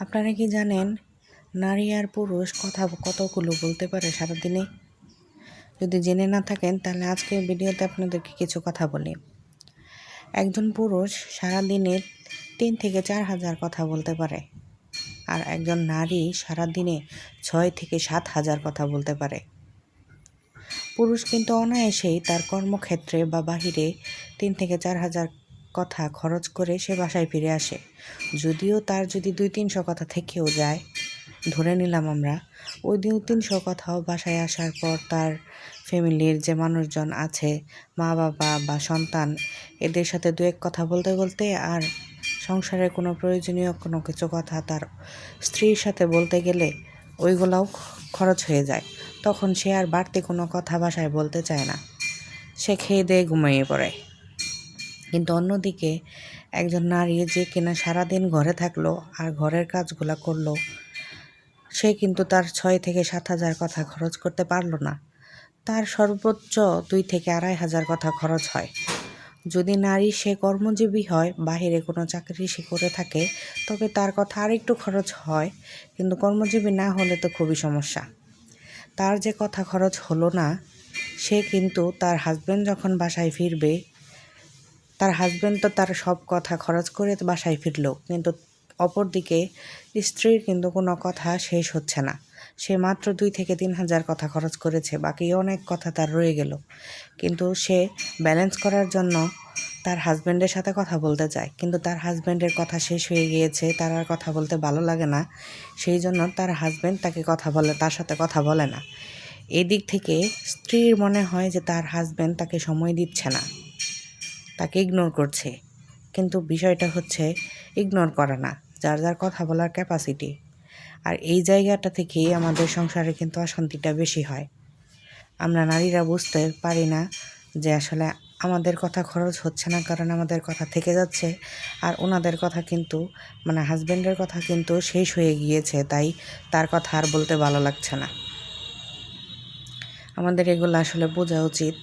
আপনারা কি জানেন নারী আর পুরুষ কথা কতগুলো বলতে পারে সারাদিনে? যদি জেনে না থাকেন তাহলে আজকের ভিডিওতে আপনাদেরকে কিছু কথা বলি। একজন পুরুষ সারাদিনে 3 থেকে 4 হাজার কথা বলতে পারে, আর একজন নারী সারাদিনে 6 থেকে 7 হাজার কথা বলতে পারে। পুরুষ কিন্তু অনায়াসেই তার কর্মক্ষেত্রে বা বাহিরে 3 থেকে 4 হাজার কথা খরচ করে সে বাসায় ফিরে আসে। যদিও তার যদি 200-300 কথা থেকেও যায়, ধরে নিলাম আমরা, ওই 200-300 কথাও বাসায় আসার পর তার ফ্যামিলির যে মানুষজন আছে, মা বাবা বা সন্তান, এদের সাথে 2-1 কথা বলতে বলতে আর সংসারের কোনো প্রয়োজনীয় কোনো কিছু কথা তার স্ত্রীর সাথে বলতে গেলে ওইগুলাও খরচ হয়ে যায়। তখন সে আর বাড়তি কোনো কথা বাসায় বলতে চায় না, সে খেয়ে দিয়ে ঘুমিয়ে পড়ে। কিন্তু অন্যদিকে একজন নারী যে কিনা সারাদিন ঘরে থাকলো আর ঘরের কাজগুলো করলো, সে কিন্তু তার 6 থেকে 7 হাজার কথা খরচ করতে পারলো না। তার সর্বোচ্চ 2 থেকে 2.5 হাজার কথা খরচ হয়। যদি নারী সে কর্মজীবী হয়, বাহিরে কোনো চাকরি সে করে থাকে, তবে তার কথা আরেকটু খরচ হয়, কিন্তু কর্মজীবী না হলে তো খুবই সমস্যা। তার যে কথা খরচ হলো না, সে কিন্তু তার হাজব্যান্ড যখন বাসায় ফিরবে, তার হাজব্যান্ড তো তার সব কথা খরচ করে বাসায় ফিরলো, কিন্তু অপরদিকে স্ত্রীর কিন্তু কোনো কথা শেষ হচ্ছে না। সে মাত্র 2 থেকে 3 হাজার কথা খরচ করেছে, বাকি অনেক কথা তার রয়ে গেল। কিন্তু সে ব্যালেন্স করার জন্য তার হাজব্যান্ডের সাথে কথা বলতে চায়, কিন্তু তার হাজব্যান্ডের কথা শেষ হয়ে গিয়েছে, তার আর কথা বলতে ভালো লাগে না। সেই জন্য তার হাজব্যান্ড তার সাথে কথা বলে না। এই দিক থেকে স্ত্রীর মনে হয় যে তার হাজব্যান্ড তাকে সময় দিচ্ছে না, তাকে ইগনোর করছে। কিন্তু বিষয়টা হচ্ছে ইগনোর করা না, যার যার কথা বলার ক্যাপাসিটি। আর এই জায়গাটা থেকেই আমাদের সংসারে কিন্তু অশান্তিটা বেশি হয়। আমরা নারীরা বুঝতে পারি না যে আসলে আমাদের কথা খরচ হচ্ছে না, কারণ আমাদের কথা থেকে যাচ্ছে, আর ওনাদের কথা কিন্তু হাজব্যান্ডের কথা কিন্তু শেষ হয়ে গিয়েছে, তাই তার কথা আর বলতে ভালো লাগছে না। আমাদের এগুলো আসলে বোঝা উচিত।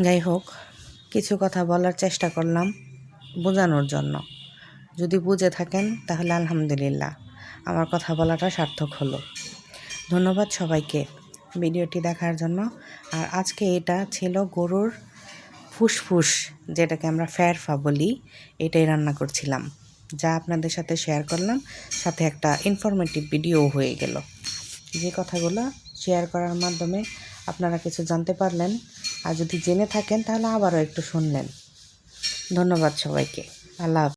যাই হোক, কিছু কথা বলার চেষ্টা করলাম বোঝানোর জন্য। যদি বুঝে থাকেন তাহলে আলহামদুলিল্লাহ, আমার কথা বলাটা সার্থক হলো। ধন্যবাদ সবাইকে ভিডিওটি দেখার জন্য। আর আজকে এটা ছিল গরুর ফুসফুস, যেটাকে আমরা ফ্যারফা বলি, এটাই রান্না করছিলাম, যা আপনাদের সাথে শেয়ার করলাম। সাথে একটা ইনফরমেটিভ ভিডিও হয়ে গেল। যে কথাগুলো শেয়ার করার মাধ্যমে আপনারা কিছু জানতে পারলেন, আর যদি জেনে থাকেন তাহলে আবারও একটু শুনলেন। ধন্যবাদ সবাইকে। আল্লাহ হাফেজ।